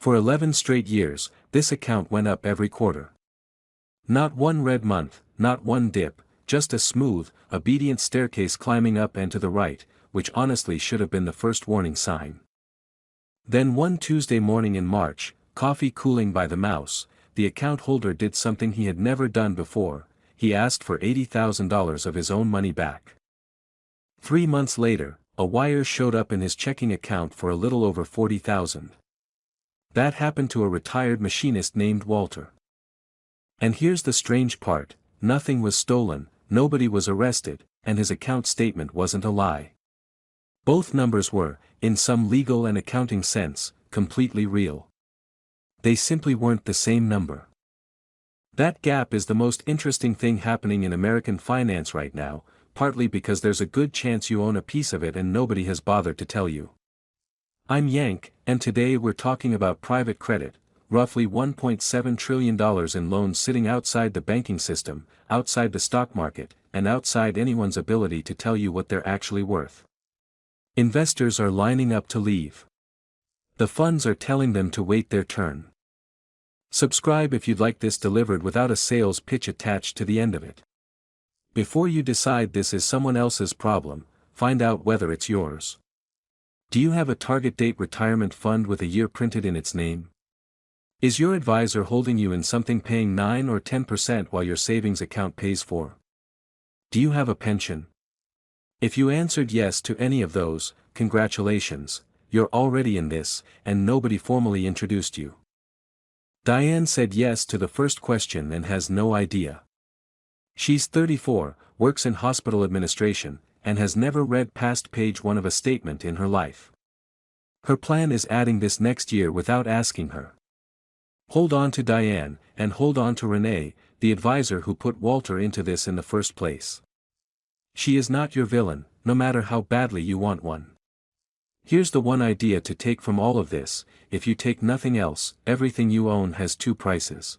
For 11 straight years, this account went up every quarter. Not one red month, not one dip, just a smooth, obedient staircase climbing up and to the right, which honestly should have been the first warning sign. Then one Tuesday morning in March, coffee cooling by the mouse, the account holder did something he had never done before. He asked for $80,000 of his own money back. 3 months later, a wire showed up in his checking account for a little over $40,000. That happened to a retired machinist named Walter. And here's the strange part, nothing was stolen, nobody was arrested, and his account statement wasn't a lie. Both numbers were, in some legal and accounting sense, completely real. They simply weren't the same number. That gap is the most interesting thing happening in American finance right now, partly because there's a good chance you own a piece of it and nobody has bothered to tell you. I'm Yank, and today we're talking about private credit, roughly $1.7 trillion in loans sitting outside the banking system, outside the stock market, and outside anyone's ability to tell you what they're actually worth. Investors are lining up to leave. The funds are telling them to wait their turn. Subscribe if you'd like this delivered without a sales pitch attached to the end of it. Before you decide this is someone else's problem, find out whether it's yours. Do you have a target date retirement fund with a year printed in its name? Is your advisor holding you in something paying 9 or 10% while your savings account pays 4? Do you have a pension? If you answered yes to any of those, congratulations, you're already in this, and nobody formally introduced you. Diane said yes to the first question and has no idea. She's 34, works in hospital administration, and has never read past page 1 of a statement in her life. Her plan is adding this next year without asking her. Hold on to Diane, and hold on to Renee, the advisor who put Walter into this in the first place. She is not your villain, no matter how badly you want one. Here's the one idea to take from all of this: if you take nothing else, everything you own has two prices.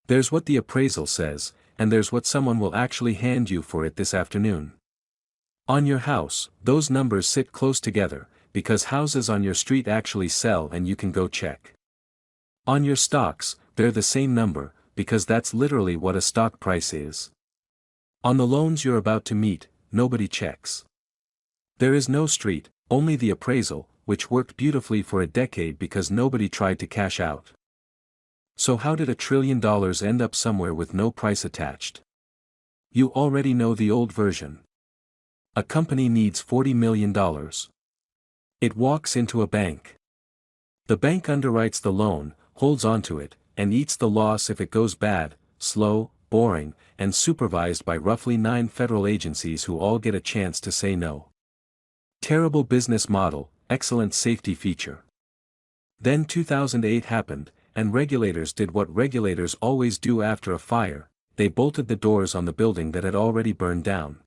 There's what the appraisal says, and there's what someone will actually hand you for it this afternoon. On your house, those numbers sit close together, because houses on your street actually sell and you can go check. On your stocks, they're the same number, because that's literally what a stock price is. On the loans you're about to meet, nobody checks. There is no street, only the appraisal, which worked beautifully for a decade because nobody tried to cash out. So how did $1 trillion end up somewhere with no price attached? You already know the old version. A company needs $40 million. It walks into a bank. The bank underwrites the loan, holds onto it, and eats the loss if it goes bad, slow, boring, and supervised by roughly 9 federal agencies who all get a chance to say no. Terrible business model, excellent safety feature. Then 2008 happened, and regulators did what regulators always do after a fire: they bolted the doors on the building that had already burned down.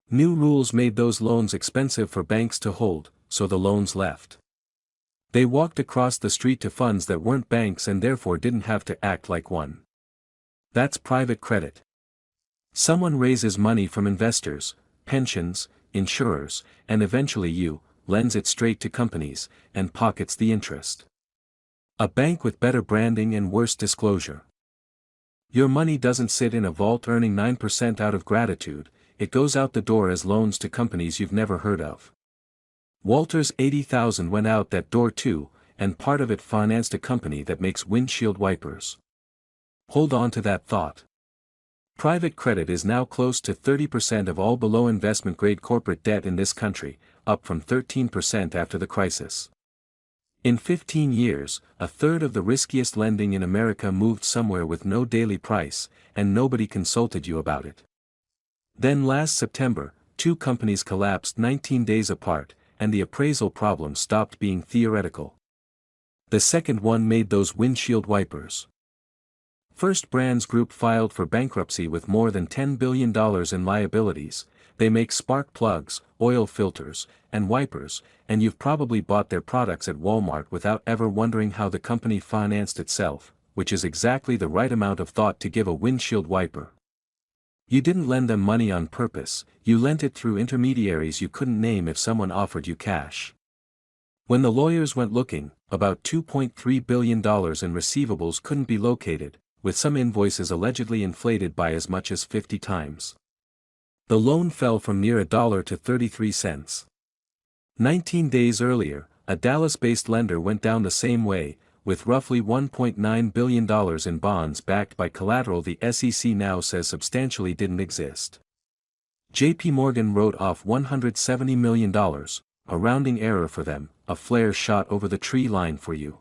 New rules made those loans expensive for banks to hold, so the loans left. They walked across the street to funds that weren't banks and therefore didn't have to act like one. That's private credit. Someone raises money from investors, pensions, insurers, and eventually you, lends it straight to companies, and pockets the interest. A bank with better branding and worse disclosure. Your money doesn't sit in a vault earning 9% out of gratitude, it goes out the door as loans to companies you've never heard of. Walter's $80,000 went out that door too, and part of it financed a company that makes windshield wipers. Hold on to that thought. Private credit is now close to 30% of all below investment-grade corporate debt in this country, up from 13% after the crisis. In 15 years, a third of the riskiest lending in America moved somewhere with no daily price, and nobody consulted you about it. Then last September, 2 companies collapsed 19 days apart, and the appraisal problem stopped being theoretical. The second one made those windshield wipers. First Brands Group filed for bankruptcy with more than $10 billion in liabilities. They make spark plugs, oil filters, and wipers, and you've probably bought their products at Walmart without ever wondering how the company financed itself, which is exactly the right amount of thought to give a windshield wiper. You didn't lend them money on purpose, you lent it through intermediaries you couldn't name if someone offered you cash. When the lawyers went looking, about $2.3 billion in receivables couldn't be located, with some invoices allegedly inflated by as much as 50 times. The loan fell from near $1 to 33 cents. 19 days earlier, a Dallas-based lender went down the same way, with roughly $1.9 billion in bonds backed by collateral the SEC now says substantially didn't exist. JP Morgan wrote off $170 million, a rounding error for them, a flare shot over the tree line for you.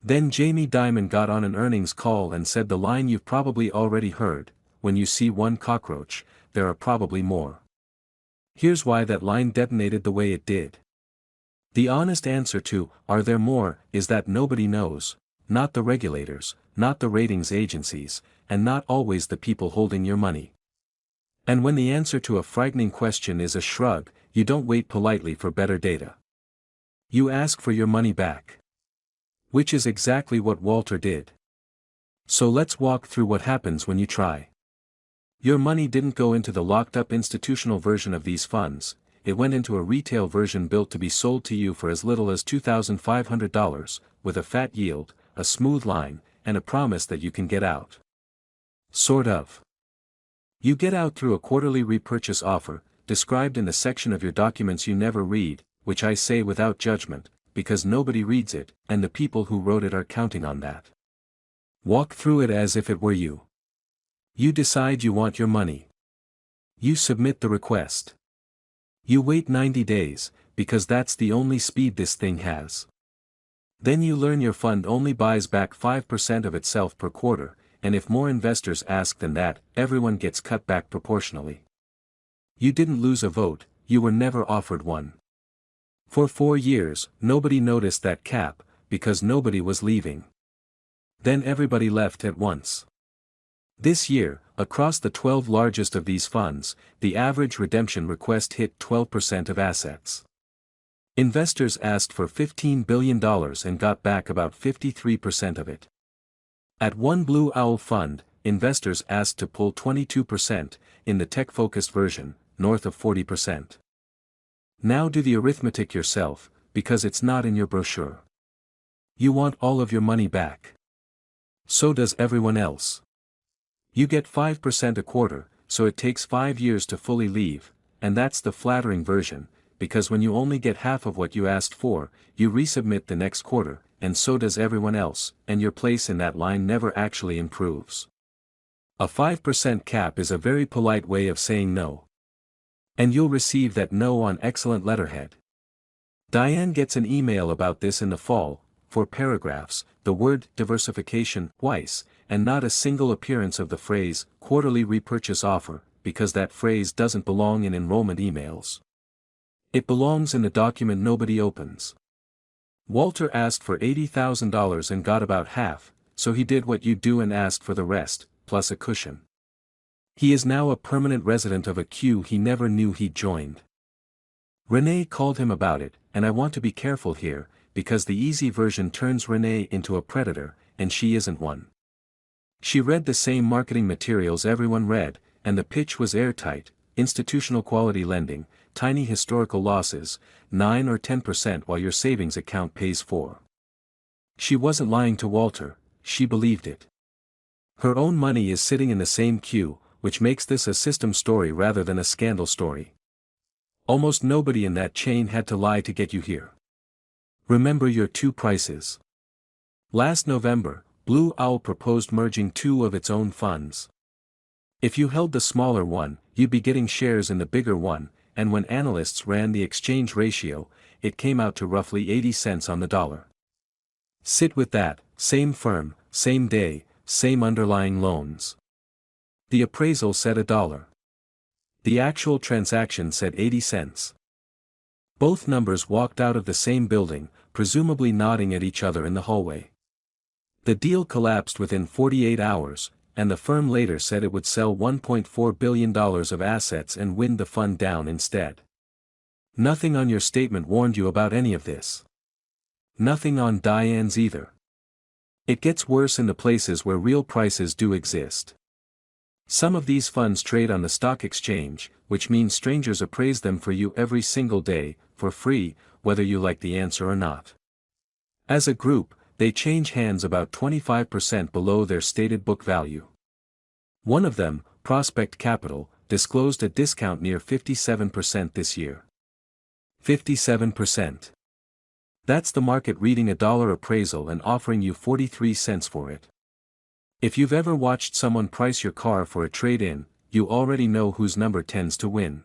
Then Jamie Dimon got on an earnings call and said the line you've probably already heard, when you see one cockroach, there are probably more. Here's why that line detonated the way it did. The honest answer to, are there more, is that nobody knows, not the regulators, not the ratings agencies, and not always the people holding your money. And when the answer to a frightening question is a shrug, you don't wait politely for better data. You ask for your money back. Which is exactly what Walter did. So let's walk through what happens when you try. Your money didn't go into the locked-up institutional version of these funds, it went into a retail version built to be sold to you for as little as $2,500, with a fat yield, a smooth line, and a promise that you can get out. Sort of. You get out through a quarterly repurchase offer, described in the section of your documents you never read, which I say without judgment, because nobody reads it, and the people who wrote it are counting on that. Walk through it as if it were you. You decide you want your money. You submit the request. You wait 90 days, because that's the only speed this thing has. Then you learn your fund only buys back 5% of itself per quarter, and if more investors ask than that, everyone gets cut back proportionally. You didn't lose a vote, you were never offered one. For 4 years, nobody noticed that cap, because nobody was leaving. Then everybody left at once. This year, across the 12 largest of these funds, the average redemption request hit 12% of assets. Investors asked for $15 billion and got back about 53% of it. At one Blue Owl fund, investors asked to pull 22%, in the tech-focused version, north of 40%. Now do the arithmetic yourself, because it's not in your brochure. You want all of your money back. So does everyone else. You get 5% a quarter, so it takes 5 years to fully leave, and that's the flattering version, because when you only get half of what you asked for, you resubmit the next quarter, and so does everyone else, and your place in that line never actually improves. A 5% cap is a very polite way of saying no. And you'll receive that no on excellent letterhead. Diane gets an email about this in the fall, 4 paragraphs, the word diversification twice, and not a single appearance of the phrase quarterly repurchase offer, because that phrase doesn't belong in enrollment emails. It belongs in the document nobody opens. Walter asked for $80,000 and got about half, so he did what you do and asked for the rest, plus a cushion. He is now a permanent resident of a queue he never knew he'd joined. Renee called him about it, and I want to be careful here, because the easy version turns Renee into a predator, and she isn't one. She read the same marketing materials everyone read, and the pitch was airtight: institutional quality lending, tiny historical losses, 9 or 10% while your savings account pays 4. She wasn't lying to Walter, she believed it. Her own money is sitting in the same queue, which makes this a system story rather than a scandal story. Almost nobody in that chain had to lie to get you here. Remember your 2 prices. Last November, Blue Owl proposed merging 2 of its own funds. If you held the smaller one, you'd be getting shares in the bigger one, and when analysts ran the exchange ratio, it came out to roughly 80 cents on the dollar. Sit with that, same firm, same day, same underlying loans. The appraisal said $1. The actual transaction said 80 cents. Both numbers walked out of the same building, presumably nodding at each other in the hallway. The deal collapsed within 48 hours, and the firm later said it would sell $1.4 billion of assets and wind the fund down instead. Nothing on your statement warned you about any of this. Nothing on Diane's either. It gets worse in the places where real prices do exist. Some of these funds trade on the stock exchange, which means strangers appraise them for you every single day, for free, whether you like the answer or not. As a group, they change hands about 25% below their stated book value. One of them, Prospect Capital, disclosed a discount near 57% this year. 57%. That's the market reading a dollar appraisal and offering you 43 cents for it. If you've ever watched someone price your car for a trade-in, you already know whose number tends to win.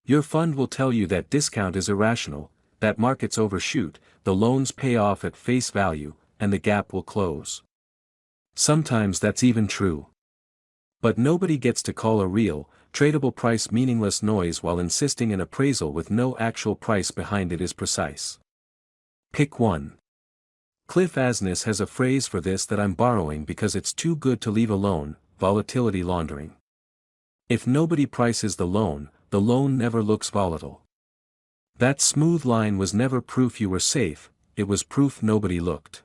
Your fund will tell you that discount is irrational, that markets overshoot, the loans pay off at face value, and the gap will close. Sometimes that's even true. But nobody gets to call a real, tradable price meaningless noise while insisting an appraisal with no actual price behind it is precise. Pick one. Cliff Asness has a phrase for this that I'm borrowing because it's too good to leave alone: volatility laundering. If nobody prices the loan never looks volatile. That smooth line was never proof you were safe, it was proof nobody looked.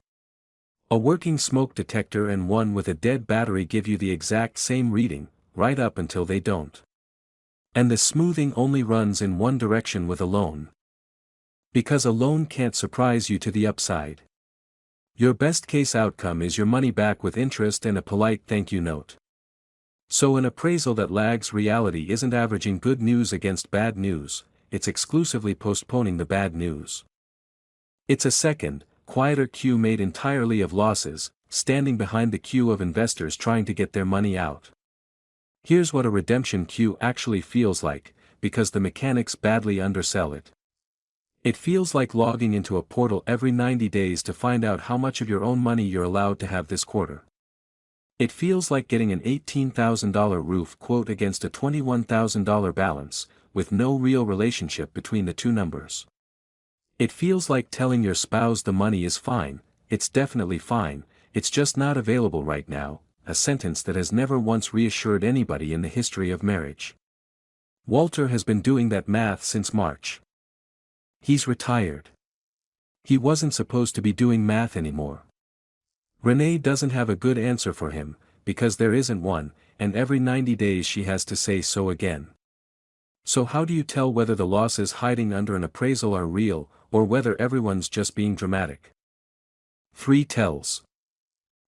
A working smoke detector and one with a dead battery give you the exact same reading, right up until they don't. And the smoothing only runs in one direction with a loan. Because a loan can't surprise you to the upside. Your best case outcome is your money back with interest and a polite thank you note. So an appraisal that lags reality isn't averaging good news against bad news, it's exclusively postponing the bad news. It's a second, quieter queue made entirely of losses, standing behind the queue of investors trying to get their money out. Here's what a redemption queue actually feels like, because the mechanics badly undersell it. It feels like logging into a portal every 90 days to find out how much of your own money you're allowed to have this quarter. It feels like getting an $18,000 roof quote against a $21,000 balance, with no real relationship between the two numbers. It feels like telling your spouse the money is fine, it's definitely fine, it's just not available right now, a sentence that has never once reassured anybody in the history of marriage. Walter has been doing that math since March. He's retired. He wasn't supposed to be doing math anymore. Renee doesn't have a good answer for him, because there isn't one, and every 90 days she has to say so again. So how do you tell whether the losses hiding under an appraisal are real, or whether everyone's just being dramatic? 3 tells.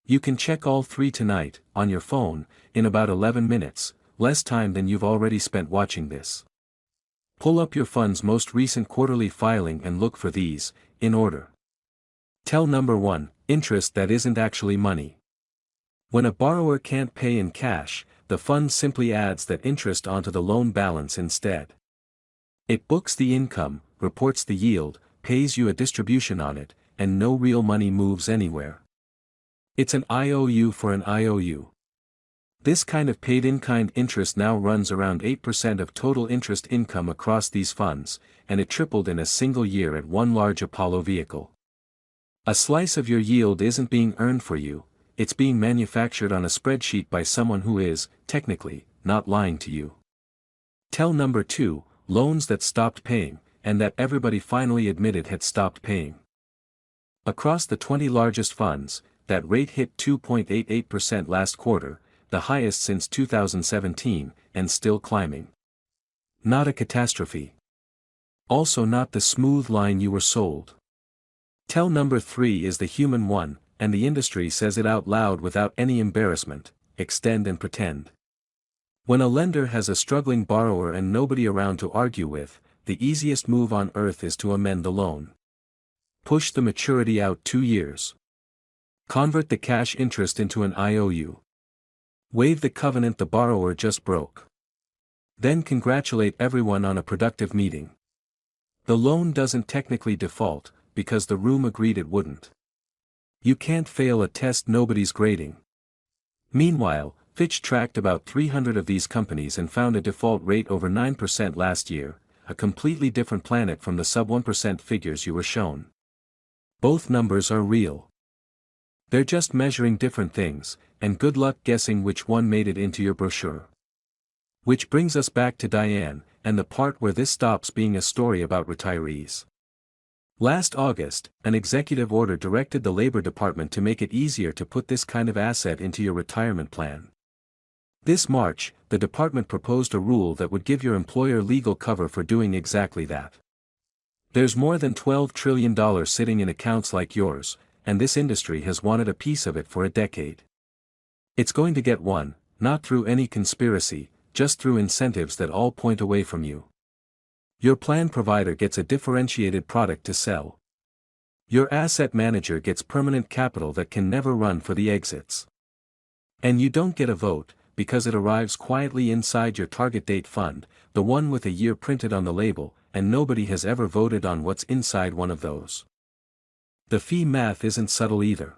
You can check all 3 tonight, on your phone, in about 11 minutes, less time than you've already spent watching this. Pull up your fund's most recent quarterly filing and look for these, in order. Tell number 1, interest that isn't actually money. When a borrower can't pay in cash, the fund simply adds that interest onto the loan balance instead. It books the income, reports the yield, pays you a distribution on it, and no real money moves anywhere. It's an IOU for an IOU. This kind of paid-in-kind interest now runs around 8% of total interest income across these funds, and it tripled in a single year at one large Apollo vehicle. A slice of your yield isn't being earned for you, it's being manufactured on a spreadsheet by someone who is, technically, not lying to you. Tell number 2, loans that stopped paying, and that everybody finally admitted had stopped paying. Across the 20 largest funds, that rate hit 2.88% last quarter, the highest since 2017, and still climbing. Not a catastrophe. Also not the smooth line you were sold. Tell number 3 is the human one, and the industry says it out loud without any embarrassment: extend and pretend. When a lender has a struggling borrower and nobody around to argue with, the easiest move on earth is to amend the loan. Push the maturity out 2 years. Convert the cash interest into an IOU. Waive the covenant the borrower just broke. Then congratulate everyone on a productive meeting. The loan doesn't technically default, because the room agreed it wouldn't. You can't fail a test nobody's grading. Meanwhile, Fitch tracked about 300 of these companies and found a default rate over 9% last year, a completely different planet from the sub-1% figures you were shown. Both numbers are real. They're just measuring different things, and good luck guessing which one made it into your brochure. Which brings us back to Diane, and the part where this stops being a story about retirees. Last August, an executive order directed the Labor Department to make it easier to put this kind of asset into your retirement plan. This March, the department proposed a rule that would give your employer legal cover for doing exactly that. There's more than $12 trillion sitting in accounts like yours, and this industry has wanted a piece of it for a decade. It's going to get one, not through any conspiracy, just through incentives that all point away from you. Your plan provider gets a differentiated product to sell. Your asset manager gets permanent capital that can never run for the exits. And you don't get a vote, because it arrives quietly inside your target date fund, the one with a year printed on the label, and nobody has ever voted on what's inside one of those. The fee math isn't subtle either.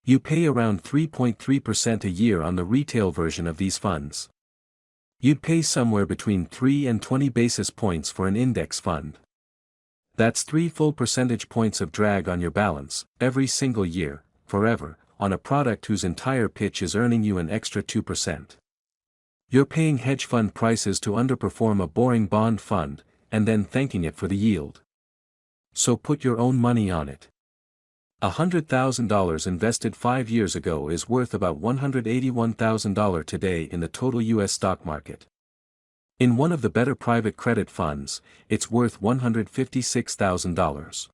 You pay around 3.3% a year on the retail version of these funds. You'd pay somewhere between 3 and 20 basis points for an index fund. That's 3 full percentage points of drag on your balance, every single year, forever, on a product whose entire pitch is earning you an extra 2%. You're paying hedge fund prices to underperform a boring bond fund, and then thanking it for the yield. So put your own money on it. $100,000 invested 5 years ago is worth about $181,000 today in the total U.S. stock market. In one of the better private credit funds, it's worth $156,000.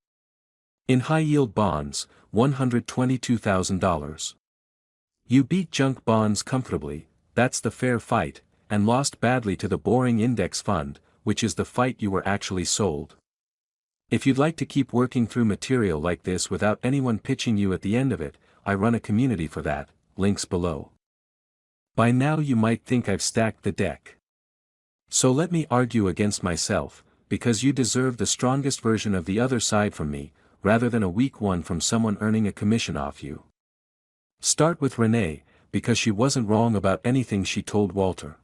In high-yield bonds, $122,000. You beat junk bonds comfortably, that's the fair fight, and lost badly to the boring index fund, which is the fight you were actually sold. If you'd like to keep working through material like this without anyone pitching you at the end of it, I run a community for that, links below. By now you might think I've stacked the deck. So let me argue against myself, because you deserve the strongest version of the other side from me, rather than a weak one from someone earning a commission off you. Start with Renee, because she wasn't wrong about anything she told Walter.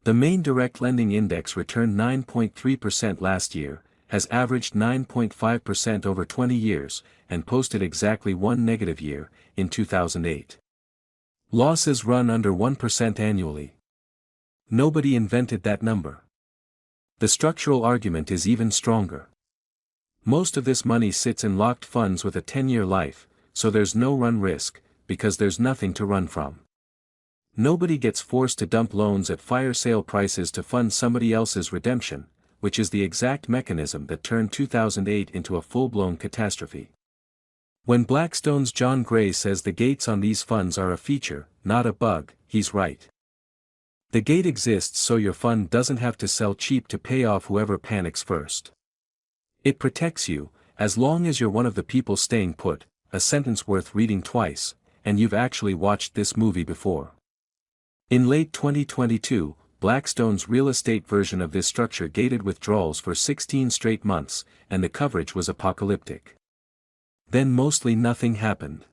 The main direct lending index returned 9.3% last year, has averaged 9.5% over 20 years, and posted exactly one negative year, in 2008. Losses run under 1% annually. Nobody invented that number. The structural argument is even stronger. Most of this money sits in locked funds with a 10-year life, so there's no run risk, because there's nothing to run from. Nobody gets forced to dump loans at fire sale prices to fund somebody else's redemption, which is the exact mechanism that turned 2008 into a full-blown catastrophe. When Blackstone's John Gray says the gates on these funds are a feature, not a bug, he's right. The gate exists so your fund doesn't have to sell cheap to pay off whoever panics first. It protects you, as long as you're one of the people staying put, a sentence worth reading twice, and you've actually watched this movie before. In late 2022, Blackstone's real estate version of this structure gated withdrawals for 16 straight months, and the coverage was apocalyptic. Then mostly nothing happened.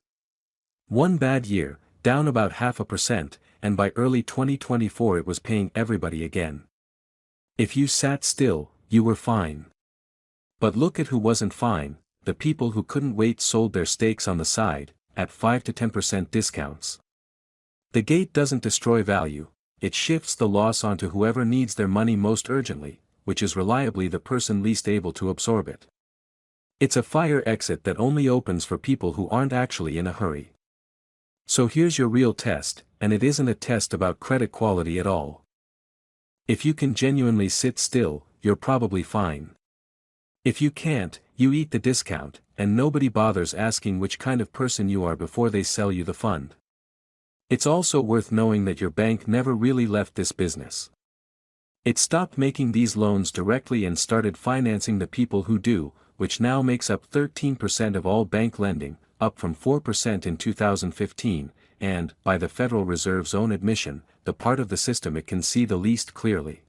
One bad year, down about 0.5%, and by early 2024 it was paying everybody again. If you sat still, you were fine. But look at who wasn't fine, the people who couldn't wait sold their stakes on the side, at 5 to 10% discounts. The gate doesn't destroy value, it shifts the loss onto whoever needs their money most urgently, which is reliably the person least able to absorb it. It's a fire exit that only opens for people who aren't actually in a hurry. So here's your real test, and it isn't a test about credit quality at all. If you can genuinely sit still, you're probably fine. If you can't, you eat the discount, and nobody bothers asking which kind of person you are before they sell you the fund. It's also worth knowing that your bank never really left this business. It stopped making these loans directly and started financing the people who do, which now makes up 13% of all bank lending, up from 4% in 2015, and, by the Federal Reserve's own admission, the part of the system it can see the least clearly.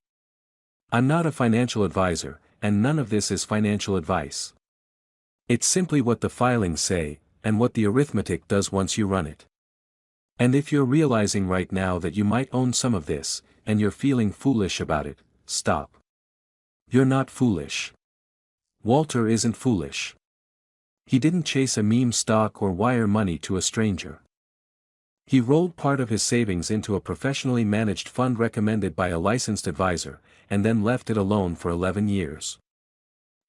I'm not a financial advisor, and none of this is financial advice. It's simply what the filings say, and what the arithmetic does once you run it. And if you're realizing right now that you might own some of this, and you're feeling foolish about it, stop. You're not foolish. Walter isn't foolish. He didn't chase a meme stock or wire money to a stranger. He rolled part of his savings into a professionally managed fund recommended by a licensed advisor, and then left it alone for 11 years.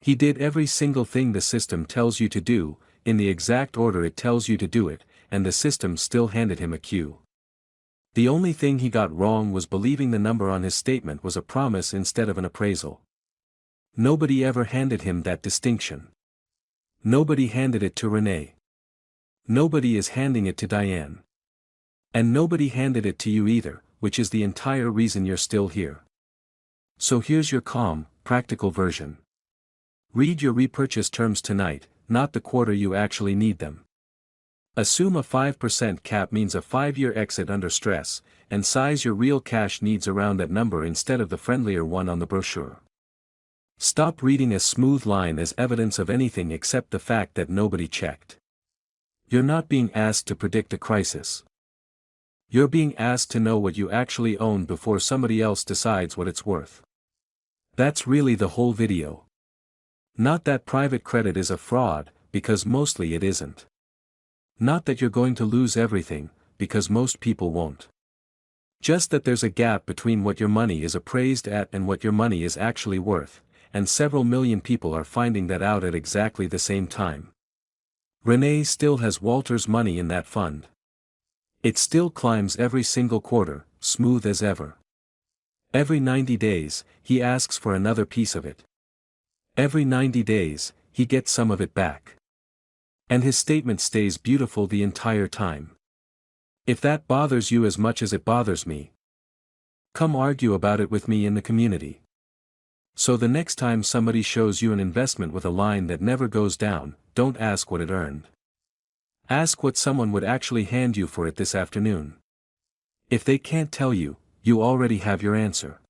He did every single thing the system tells you to do, in the exact order it tells you to do it, and the system still handed him a Q. The only thing he got wrong was believing the number on his statement was a promise instead of an appraisal. Nobody ever handed him that distinction. Nobody handed it to Renee. Nobody is handing it to Diane. And nobody handed it to you either, which is the entire reason you're still here. So here's your calm, practical version. Read your repurchase terms tonight, not the quarter you actually need them. Assume a 5% cap means a 5-year exit under stress, and size your real cash needs around that number instead of the friendlier one on the brochure. Stop reading a smooth line as evidence of anything except the fact that nobody checked. You're not being asked to predict a crisis. You're being asked to know what you actually own before somebody else decides what it's worth. That's really the whole video. Not that private credit is a fraud, because mostly it isn't. Not that you're going to lose everything, because most people won't. Just that there's a gap between what your money is appraised at and what your money is actually worth, and several million people are finding that out at exactly the same time. Renee still has Walter's money in that fund. It still climbs every single quarter, smooth as ever. Every 90 days, he asks for another piece of it. Every 90 days, he gets some of it back. And his statement stays beautiful the entire time. If that bothers you as much as it bothers me, come argue about it with me in the community. So the next time somebody shows you an investment with a line that never goes down, don't ask what it earned. Ask what someone would actually hand you for it this afternoon. If they can't tell you, you already have your answer.